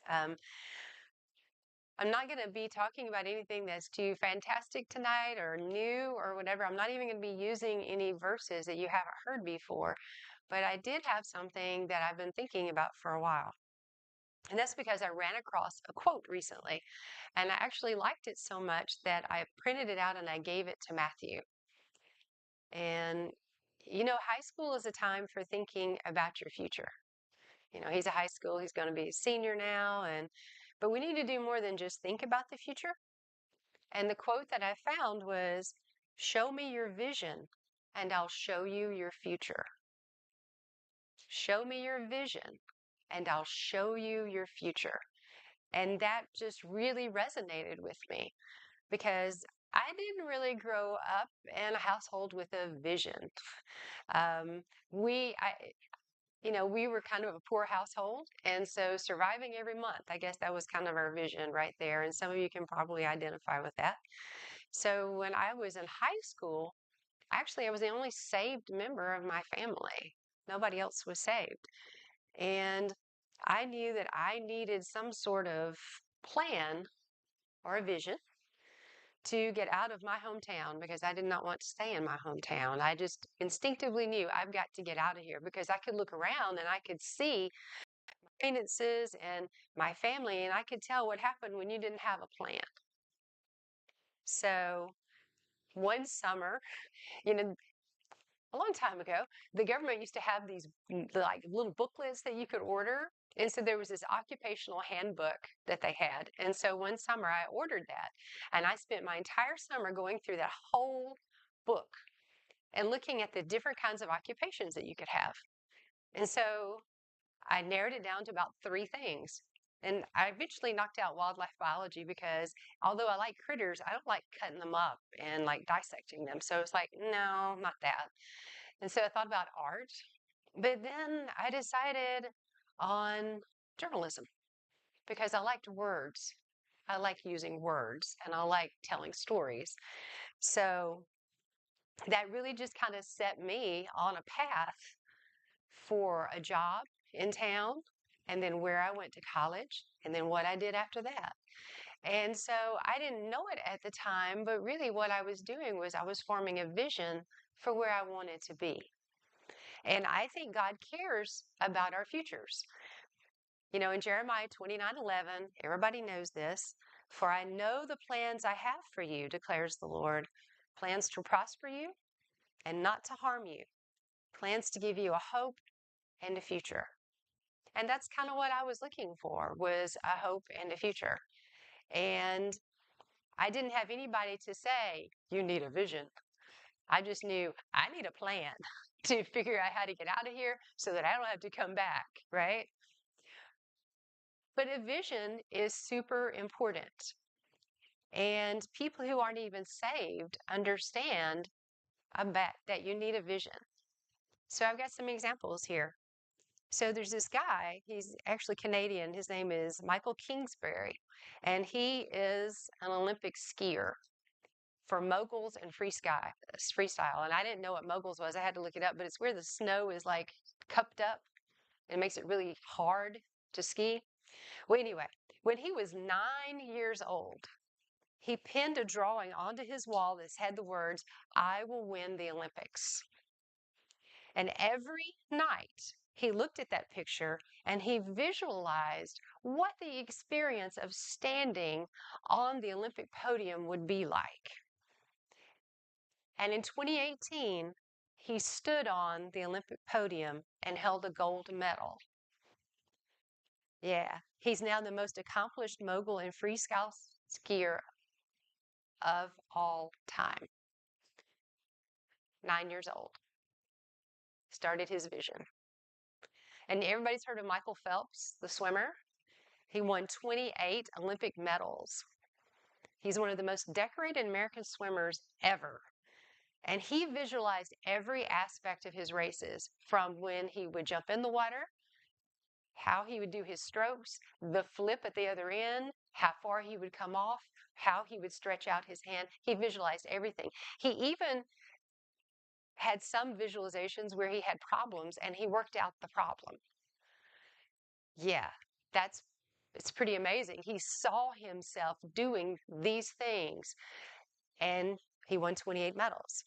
I'm not going to be talking about anything that's too fantastic tonight or new or whatever. I'm not even going to be using any verses that you haven't heard before. But I did have something that I've been thinking about for a while. And that's because I ran across a quote recently, and I actually liked it so much that I printed it out and I gave it to Matthew. And, high school is a time for thinking about your future. He's a high school, he's going to be a senior now, but we need to do more than just think about the future. And the quote that I found was, "Show me your vision and I'll show you your future." Show me your vision and I'll show you your future. And that just really resonated with me because I didn't really grow up in a household with a vision. Um, we were kind of a poor household. And so surviving every month, I guess that was kind of our vision right there. And some of you can probably identify with that. So when I was in high school, actually, I was the only saved member of my family. Nobody else was saved. And I knew that I needed some sort of plan or a vision to get out of my hometown because I did not want to stay in my hometown. I just instinctively knew I've got to get out of here because I could look around and I could see acquaintances and my family, and I could tell what happened when you didn't have a plan. So one summer, you know, a long time ago, the government used to have these like little booklets that you could order. And so there was this occupational handbook that they had. And so one summer I ordered that. And I spent my entire summer going through that whole book and looking at the different kinds of occupations that you could have. And so I narrowed it down to about 3 things. And I eventually knocked out wildlife biology because although I like critters, I don't like cutting them up and like dissecting them. So it's like, no, not that. And so I thought about art, but then I decided on journalism because I liked words. I like using words and I like telling stories. So that really just kind of set me on a path for a job in town and then where I went to college and then what I did after that. And so I didn't know it at the time, but really what I was doing was I was forming a vision for where I wanted to be. And I think God cares about our futures. In Jeremiah 29:11, everybody knows this. For I know the plans I have for you, declares the Lord. Plans to prosper you and not to harm you. Plans to give you a hope and a future. And that's kind of what I was looking for, was a hope and a future. And I didn't have anybody to say, you need a vision. I just knew I need a plan to figure out how to get out of here so that I don't have to come back, right? But a vision is super important. And people who aren't even saved understand about that you need a vision. So I've got some examples here. So there's this guy, he's actually Canadian. His name is Michael Kingsbury, and he is an Olympic skier for moguls and freestyle. And I didn't know what moguls was. I had to look it up, but it's where the snow is like cupped up and makes it really hard to ski. Well, anyway, when he was 9 years old, he pinned a drawing onto his wall that had the words, "I will win the Olympics." And every night he looked at that picture and he visualized what the experience of standing on the Olympic podium would be like. And in 2018, he stood on the Olympic podium and held a gold medal. Yeah, he's now the most accomplished mogul and freestyle skier of all time. 9 years old. Started his vision. And everybody's heard of Michael Phelps, the swimmer. He won 28 Olympic medals. He's one of the most decorated American swimmers ever. And he visualized every aspect of his races, from when he would jump in the water, how he would do his strokes, the flip at the other end, how far he would come off, how he would stretch out his hand. He visualized everything. He even had some visualizations where he had problems and he worked out the problem. Yeah, that's It's pretty amazing. He saw himself doing these things, and he won 28 medals.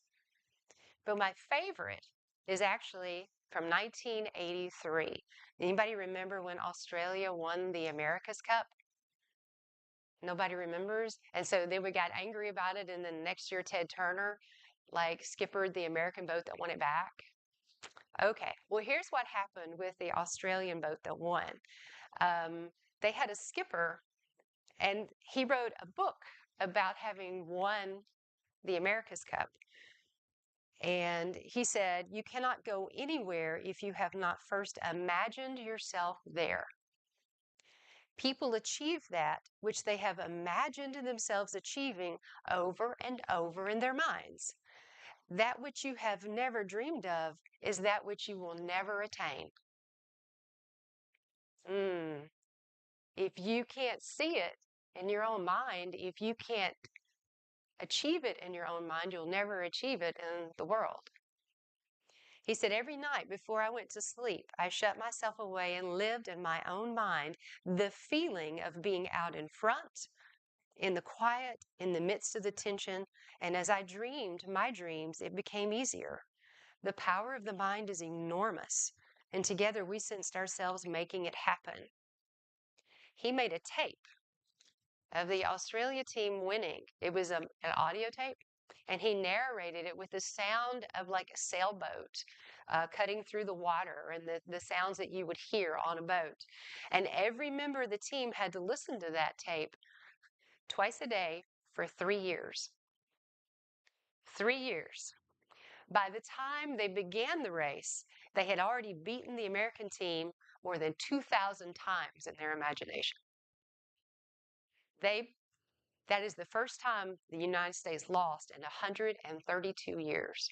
But my favorite is actually from 1983. Anybody remember when Australia won the America's Cup? Nobody remembers. And so then we got angry about it. And then next year, Ted Turner like skippered the American boat that won it back. Okay, well, here's what happened with the Australian boat that won. Um, they had a skipper, and he wrote a book about having won the America's Cup. And he said, "You cannot go anywhere if you have not first imagined yourself there. People achieve that which they have imagined themselves achieving over and over in their minds. That which you have never dreamed of is that which you will never attain." Mm. If you can't see it in your own mind, if you can't achieve it in your own mind, you'll never achieve it in the world. He said, "Every night before I went to sleep, I shut myself away and lived in my own mind the feeling of being out in front, in the quiet, in the midst of the tension. And as I dreamed my dreams, it became easier. The power of the mind is enormous, and together we sensed ourselves making it happen." He made a tape of the Australia team winning. It was an audio tape, and he narrated it with the sound of like a sailboat cutting through the water and the sounds that you would hear on a boat. And every member of the team had to listen to that tape twice a day for 3 years. 3 years. By the time they began the race, they had already beaten the American team more than 2,000 times in their imagination. They That is the first time the United States lost in 132 years.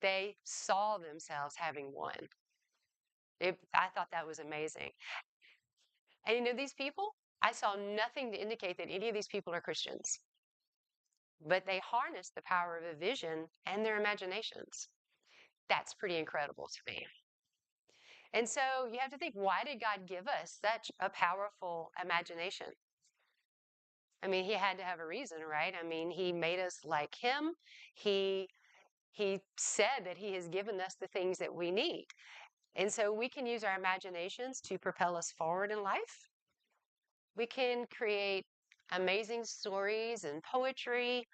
They saw themselves having won. I thought that was amazing. And you know, these people, I saw nothing to indicate that any of these people are Christians, but they harnessed the power of a vision and their imaginations. That's pretty incredible to me. And so you have to think, why did God give us such a powerful imagination? I mean, he had to have a reason, right? I mean, he made us like him. He He said that he has given us the things that we need. And so we can use our imaginations to propel us forward in life. We can create amazing stories and poetry.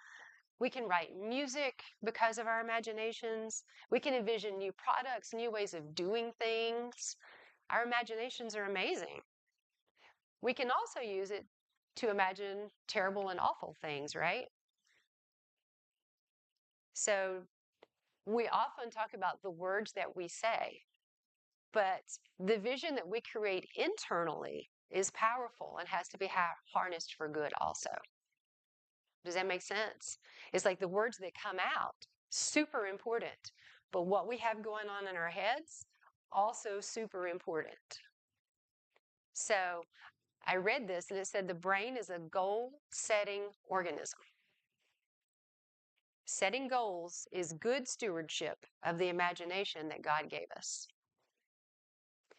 We can write music because of our imaginations. We can envision new products, new ways of doing things. Our imaginations are amazing. We can also use it to imagine terrible and awful things, right? So we often talk about the words that we say, but the vision that we create internally is powerful and has to be harnessed for good also. Does that make sense? It's like the words that come out, super important. But what we have going on in our heads, also super important. So I read this and it said the brain is a goal setting organism. Setting goals is good stewardship of the imagination that God gave us.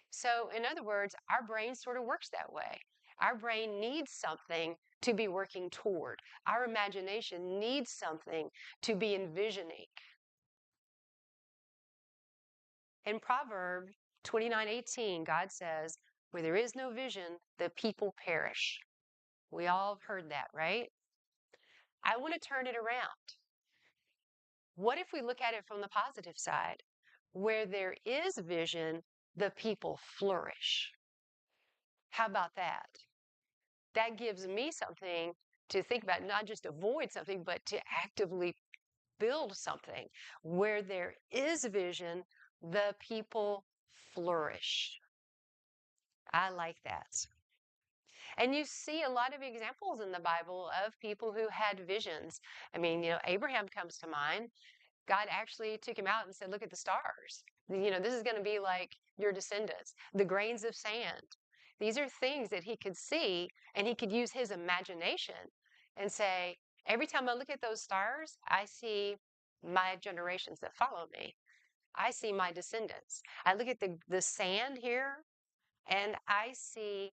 So, in other words, our brain sort of works that way. Our brain needs something to be working toward. Our imagination needs something to be envisioning. In Proverbs 29:18, God says, "Where there is no vision, the people perish." We all have heard that, right? I want to turn it around. What if we look at it from the positive side? Where there is vision, the people flourish. How about that? That gives me something to think about, not just avoid something, but to actively build something. Where there is vision, the people flourish. I like that. And you see a lot of examples in the Bible of people who had visions. I mean, Abraham comes to mind. God actually took him out and said, "Look at the stars. This is going to be like your descendants, the grains of sand." These are things that he could see, and he could use his imagination and say, "Every time I look at those stars, I see my generations that follow me. I see my descendants. I look at the sand here, and I see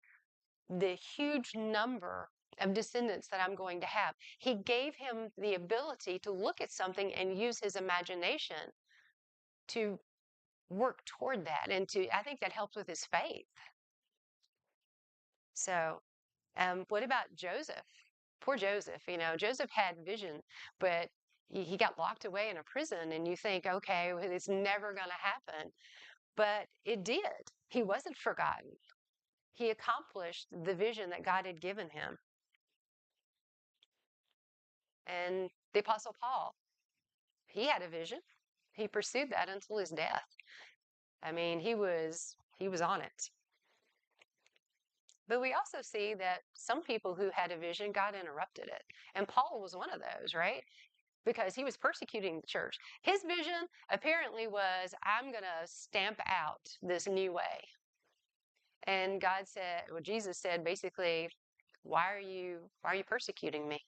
the huge number of descendants that I'm going to have. He gave him the ability to look at something and use his imagination to work toward that. And I think that helped with his faith. So, what about Joseph? Poor Joseph, Joseph had vision, but he got locked away in a prison, and you think, okay, well, it's never going to happen. But it did. He wasn't forgotten. He accomplished the vision that God had given him. And the Apostle Paul, he had a vision. He pursued that until his death. I mean, he was on it. But we also see that some people who had a vision, God interrupted it. And Paul was one of those, right? Because he was persecuting the church. His vision apparently was, I'm going to stamp out this new way. And God said, well, Jesus said basically, why are you persecuting me?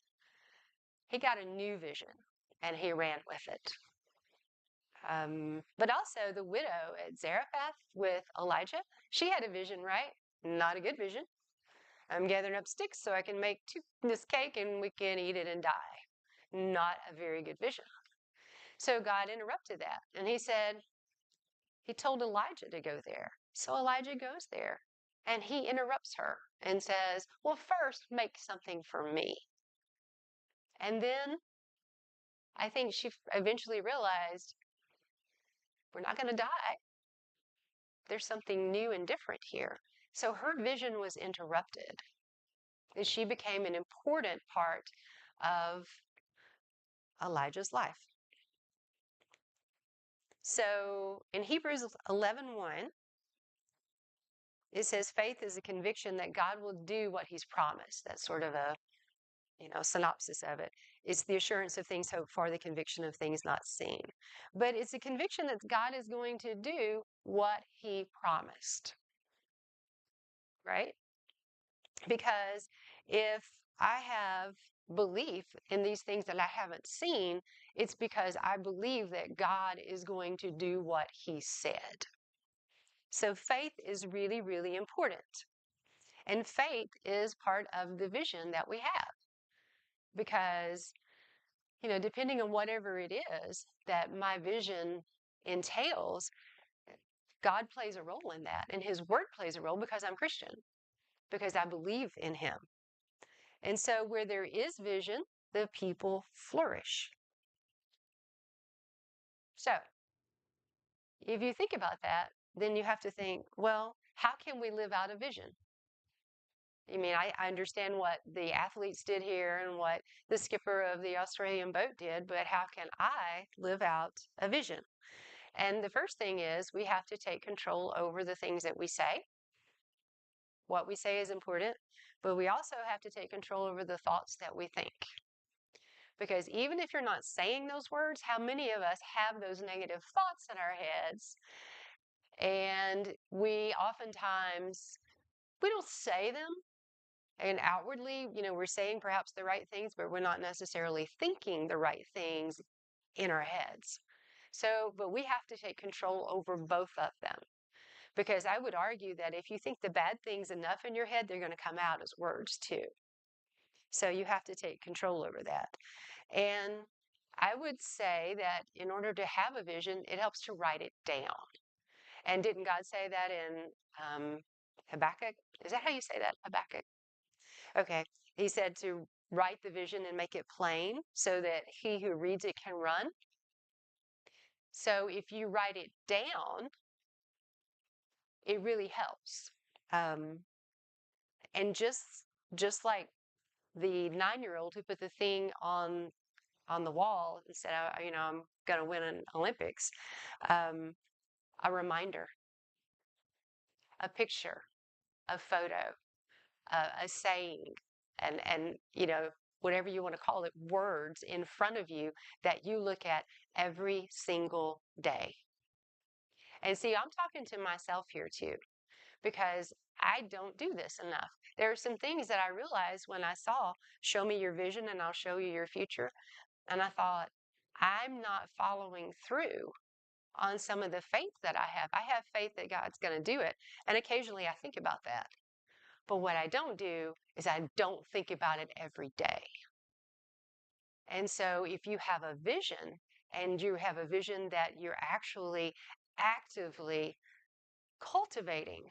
He got a new vision and he ran with it. But also the widow at Zarephath with Elijah, she had a vision, right? Not a good vision. I'm gathering up sticks so I can make this cake and we can eat it and die. Not a very good vision. So God interrupted that. And he told Elijah to go there. So Elijah goes there and he interrupts her and says, well, first make something for me. And then I think she eventually realized, we're not going to die. There's something new and different here. So her vision was interrupted. And she became an important part of Elijah's life. So in Hebrews 11:1, it says faith is a conviction that God will do what he's promised. That's sort of a synopsis of it. It's the assurance of things hoped for, the conviction of things not seen. But it's a conviction that God is going to do what he promised. Right? Because if I have belief in these things that I haven't seen, it's because I believe that God is going to do what he said. So faith is really, really important. And faith is part of the vision that we have. Because, depending on whatever it is that my vision entails, God plays a role in that. And his word plays a role because I'm Christian, because I believe in him. And so where there is vision, the people flourish. So if you think about that, then you have to think, well, how can we live out a vision? I mean, I understand what the athletes did here and what the skipper of the Australian boat did, but how can I live out a vision? And the first thing is we have to take control over the things that we say. What we say is important, but we also have to take control over the thoughts that we think. Because even if you're not saying those words, how many of us have those negative thoughts in our heads? And we oftentimes, we don't say them. And outwardly, we're saying perhaps the right things, but we're not necessarily thinking the right things in our heads. So, but we have to take control over both of them. Because I would argue that if you think the bad things enough in your head, they're going to come out as words too. So you have to take control over that. And I would say that in order to have a vision, it helps to write it down. And didn't God say that in Habakkuk? Is that how you say that? Habakkuk? Okay. He said to write the vision and make it plain so that he who reads it can run. So if you write it down, it really helps. And just like the 9-year-old who put the thing on the wall and said, I'm going to win an Olympics, a reminder, a picture, a photo, a saying, and whatever you want to call it, words in front of you that you look at every single day. And see, I'm talking to myself here too, because I don't do this enough. There are some things that I realized when I saw, show me your vision and I'll show you your future. And I thought, I'm not following through on some of the faith that I have. I have faith that God's going to do it. And occasionally I think about that. But what I don't do is I don't think about it every day. And so if you have a vision and you have a vision that you're actually actively cultivating,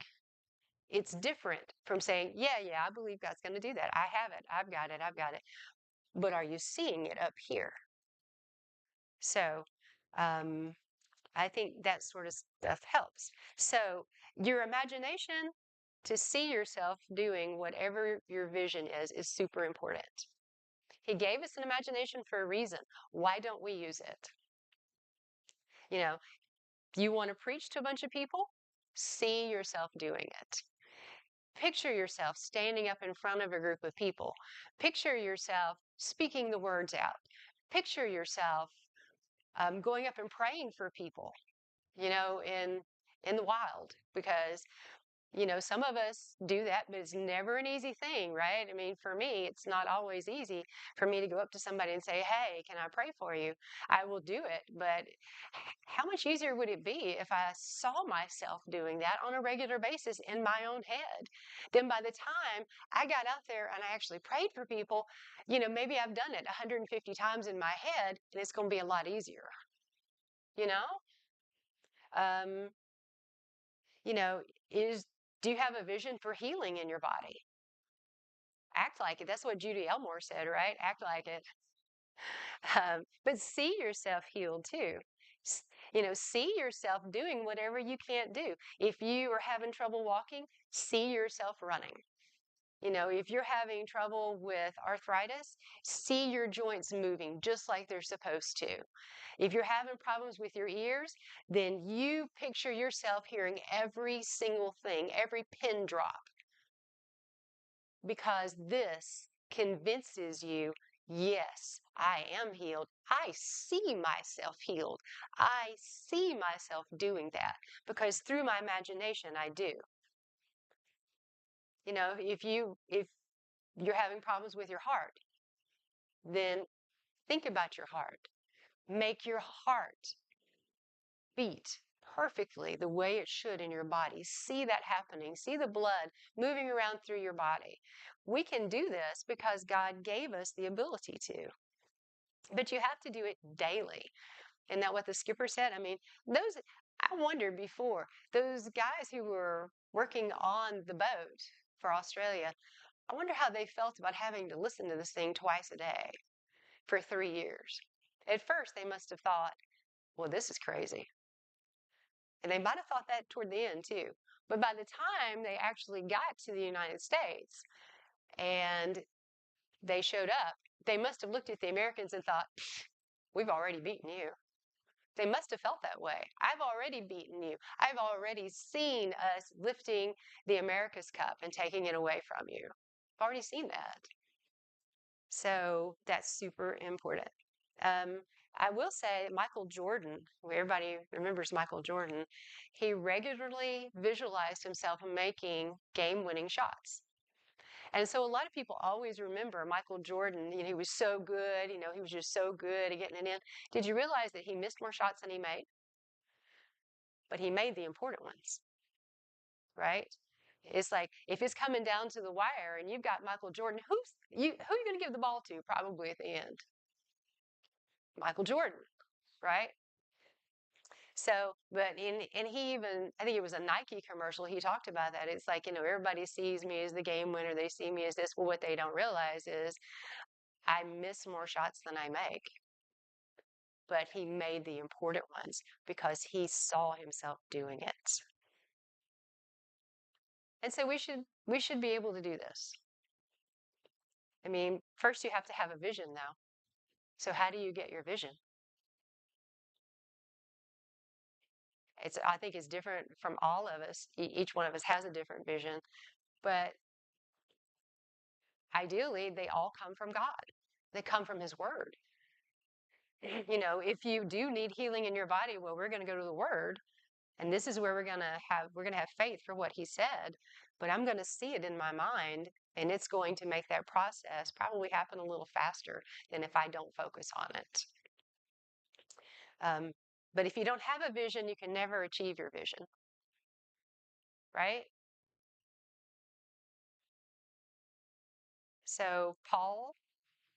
it's different from saying, yeah, I believe God's going to do that. I have it. I've got it. But are you seeing it up here? So, I think that sort of stuff helps. So, your imagination to see yourself doing whatever your vision is super important. He gave us an imagination for a reason. Why don't we use it? You know, you want to preach to a bunch of people? See yourself doing it. Picture yourself standing up in front of a group of people. Picture yourself speaking the words out. Picture yourself going up and praying for people, in the wild, because some of us do that, but it's never an easy thing, right? I mean, for me, it's not always easy for me to go up to somebody and say, hey, can I pray for you? I will do it, but how much easier would it be if I saw myself doing that on a regular basis in my own head? Then by the time I got out there and I actually prayed for people, maybe I've done it 150 times in my head, and it's going to be a lot easier, you know? Um, you know, is do you have a vision for healing in your body? Act like it. That's what Judy Elmore said, right? Act like it. But see yourself healed too. See yourself doing whatever you can't do. If you are having trouble walking, see yourself running. If you're having trouble with arthritis, see your joints moving just like they're supposed to. If you're having problems with your ears, then you picture yourself hearing every single thing, every pin drop, because this convinces you, yes, I am healed. I see myself healed. I see myself doing that because through my imagination, I do. If you're having problems with your heart, then think about your heart. Make your heart beat perfectly the way it should in your body. See that happening. See the blood moving around through your body. We can do this because God gave us the ability to. But you have to do it daily. Isn't that what the skipper said? I mean, I wondered before, those guys who were working on the boat for Australia, I wonder how they felt about having to listen to this thing twice a day for 3 years. At first, they must have thought, well, this is crazy. And they might have thought that toward the end too. But by the time they actually got to the United States and they showed up, they must have looked at the Americans and thought, we've already beaten you. They must have felt that way. I've already beaten you. I've already seen us lifting the America's Cup and taking it away from you. I've already seen that. So that's super important. I will say Michael Jordan, everybody remembers Michael Jordan, he regularly visualized himself making game-winning shots. And so a lot of people always remember Michael Jordan, he was so good, he was just so good at getting it in. Did you realize that he missed more shots than he made? But he made the important ones, right? It's like if it's coming down to the wire and you've got Michael Jordan, who are you going to give the ball to probably at the end? Michael Jordan, right? So, and he even, I think it was a Nike commercial, he talked about that. It's like, everybody sees me as the game winner. They see me as this. Well, what they don't realize is I miss more shots than I make. But he made the important ones because he saw himself doing it. And so we should be able to do this. I mean, first you have to have a vision though. So how do you get your vision? I think it's different from all of us. Each one of us has a different vision, but ideally they all come from God. They come from his word. If you do need healing in your body, well, we're going to go to the word, and this is where we're going to have faith for what he said, but I'm going to see it in my mind, and it's going to make that process probably happen a little faster than if I don't focus on it. But if you don't have a vision, you can never achieve your vision, right? So Paul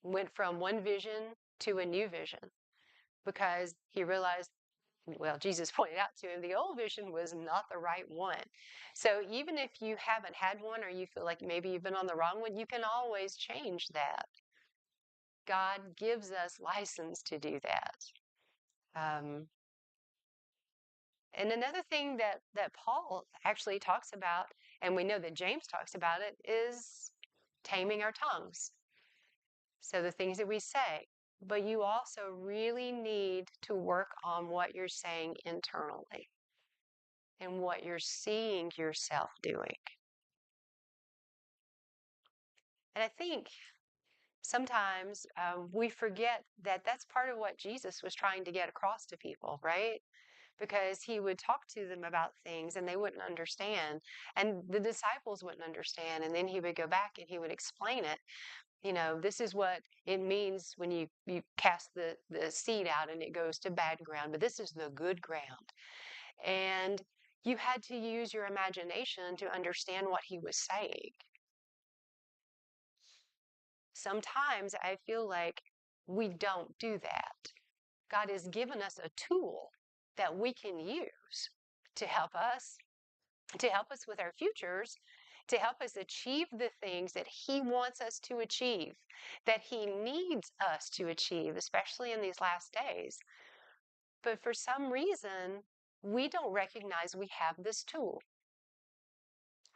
went from one vision to a new vision because he realized, well, Jesus pointed out to him the old vision was not the right one. So even if you haven't had one or you feel like maybe you've been on the wrong one, you can always change that. God gives us license to do that. Um, and another thing that Paul actually talks about, and we know that James talks about it, is taming our tongues. So the things that we say, but you also really need to work on what you're saying internally and what you're seeing yourself doing. And I think sometimes we forget that that's part of what Jesus was trying to get across to people, right? Because he would talk to them about things and they wouldn't understand, and the disciples wouldn't understand, and then he would go back and he would explain it. This is what it means when you cast the seed out and it goes to bad ground, but this is the good ground. And you had to use your imagination to understand what he was saying. Sometimes I feel like we don't do that. God has given us a tool that we can use to help us, with our futures, to help us achieve the things that he wants us to achieve, that he needs us to achieve, especially in these last days. But for some reason, we don't recognize we have this tool.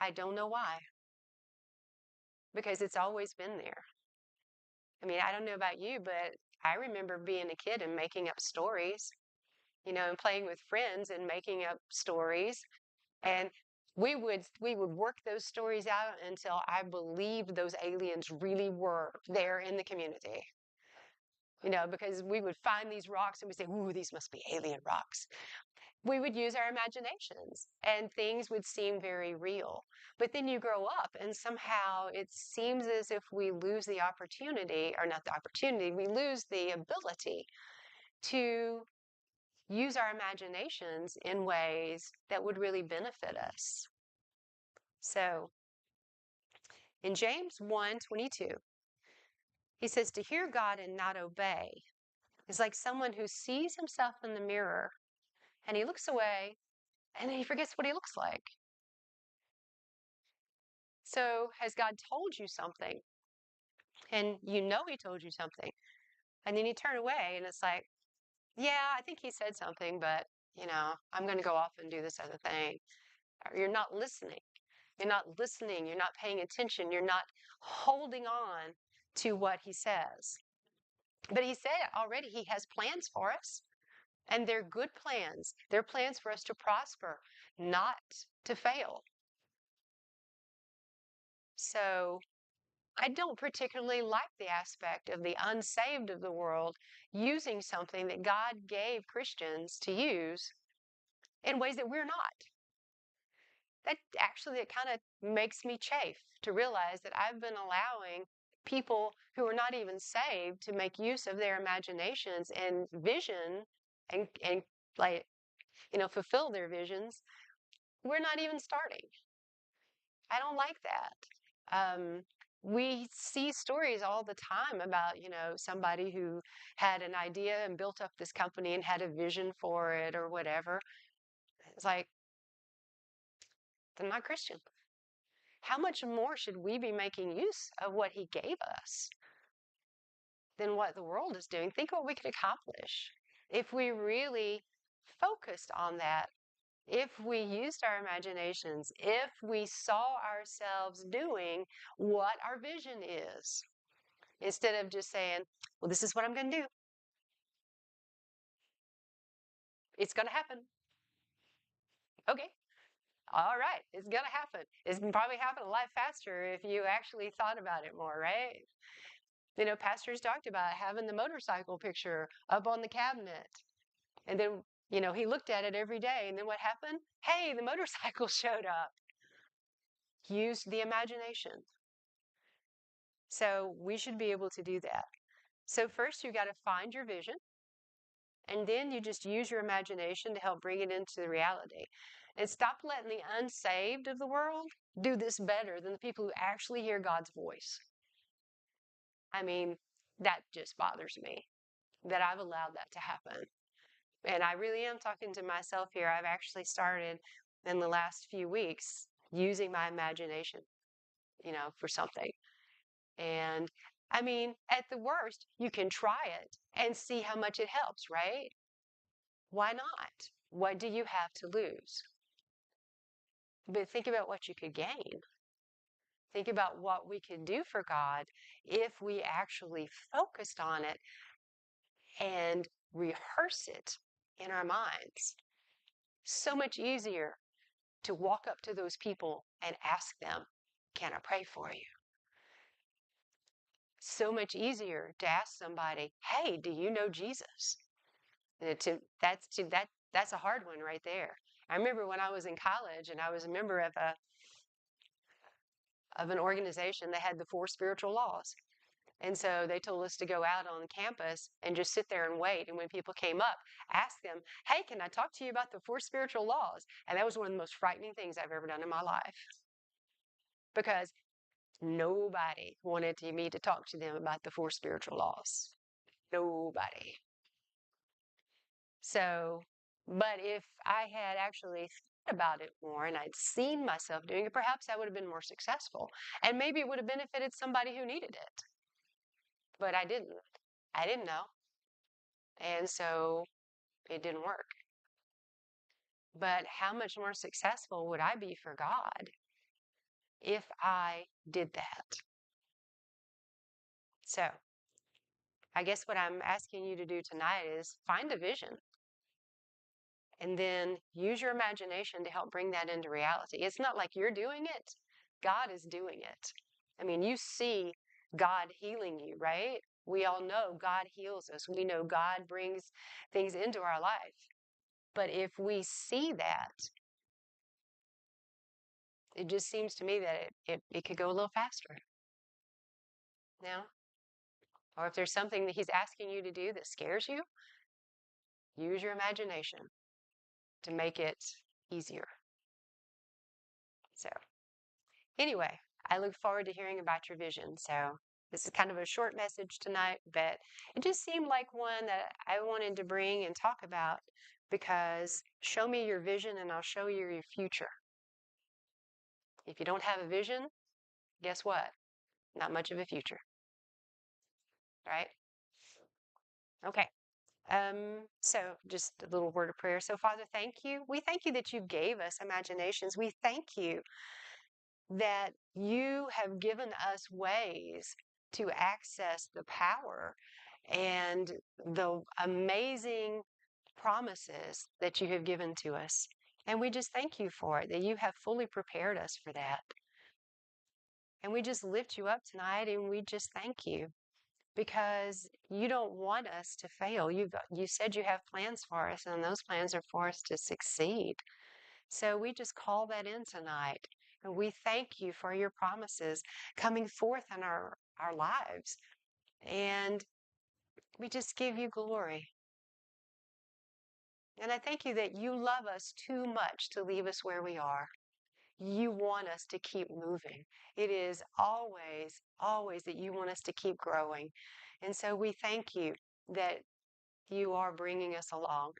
I don't know why, because it's always been there. I mean, I don't know about you, but I remember being a kid and making up stories, and playing with friends and making up stories. And we would work those stories out until I believed those aliens really were there in the community. Because we would find these rocks and we say, "Ooh, these must be alien rocks." We would use our imaginations and things would seem very real. But then you grow up and somehow it seems as if we lose the opportunity, or not the opportunity, we lose the ability to use our imaginations in ways that would really benefit us. So in James 1:22, he says, to hear God and not obey is like someone who sees himself in the mirror and he looks away and then he forgets what he looks like. So has God told you something and he told you something, and then you turn away and it's like, yeah, I think he said something, but I'm going to go off and do this other thing. You're not listening. You're not listening. You're not paying attention. You're not holding on to what he says. But he said already he has plans for us, and they're good plans. They're plans for us to prosper, not to fail. So I don't particularly like the aspect of the unsaved of the world using something that God gave Christians to use in ways that we're not. It kind of makes me chafe to realize that I've been allowing people who are not even saved to make use of their imaginations and vision and like, fulfill their visions. We're not even starting. I don't like that. We see stories all the time about, somebody who had an idea and built up this company and had a vision for it or whatever. It's like, they're not Christian. How much more should we be making use of what he gave us than what the world is doing? Think what we could accomplish if we really focused on that, if we used our imaginations, if we saw ourselves doing what our vision is, instead of just saying, well, this is what I'm going to do. It's going to happen. Okay. All right. It's going to happen. It's probably happen a lot faster if you actually thought about it more, right? Pastors talked about having the motorcycle picture up on the cabinet. And then, he looked at it every day. And then what happened? Hey, the motorcycle showed up. Used the imagination. So we should be able to do that. So first, you got to find your vision. And then you just use your imagination to help bring it into the reality. And stop letting the unsaved of the world do this better than the people who actually hear God's voice. I mean, that just bothers me that I've allowed that to happen. And I really am talking to myself here. I've actually started in the last few weeks using my imagination, for something. And I mean, at the worst, you can try it and see how much it helps, right? Why not? What do you have to lose? But think about what you could gain. Think about what we could do for God if we actually focused on it and rehearse it in our minds. So much easier to walk up to those people and ask them, "Can I pray for you?" So much easier to ask somebody, "Hey, do you know Jesus?" That's a hard one right there. I remember when I was in college and I was a member of an organization that had the 4 spiritual laws. And so they told us to go out on campus and just sit there and wait. And when people came up, ask them, "Hey, can I talk to you about the 4 spiritual laws?" And that was one of the most frightening things I've ever done in my life because nobody wanted me to talk to them about the 4 spiritual laws. Nobody. So, but if I had actually thought about it more and I'd seen myself doing it, perhaps I would have been more successful. And maybe it would have benefited somebody who needed it. But I didn't. I didn't know. And so it didn't work. But how much more successful would I be for God if I did that? So I guess what I'm asking you to do tonight is find a vision and then use your imagination to help bring that into reality. It's not like you're doing it, God is doing it. I mean, you see God healing you, right? We all know God heals us. We know God brings things into our life. But if we see that, it just seems to me that it could go a little faster. Now, or if there's something that he's asking you to do that scares you, use your imagination to make it easier. So, anyway, I look forward to hearing about your vision. So, this is kind of a short message tonight, but it just seemed like one that I wanted to bring and talk about because show me your vision and I'll show you your future. If you don't have a vision, guess what? Not much of a future, right? Okay. So just a little word of prayer. So, Father, thank you. We thank you that you gave us imaginations. We thank you that you have given us ways to access the power and the amazing promises that you have given to us. And we just thank you for it, that you have fully prepared us for that. And we just lift you up tonight and we just thank you because you don't want us to fail. You said you have plans for us, and those plans are for us to succeed. So we just call that in tonight. And we thank you for your promises coming forth in our lives. And we just give you glory. And I thank you that you love us too much to leave us where we are. You want us to keep moving. It is always, always that you want us to keep growing. And so we thank you that you are bringing us along.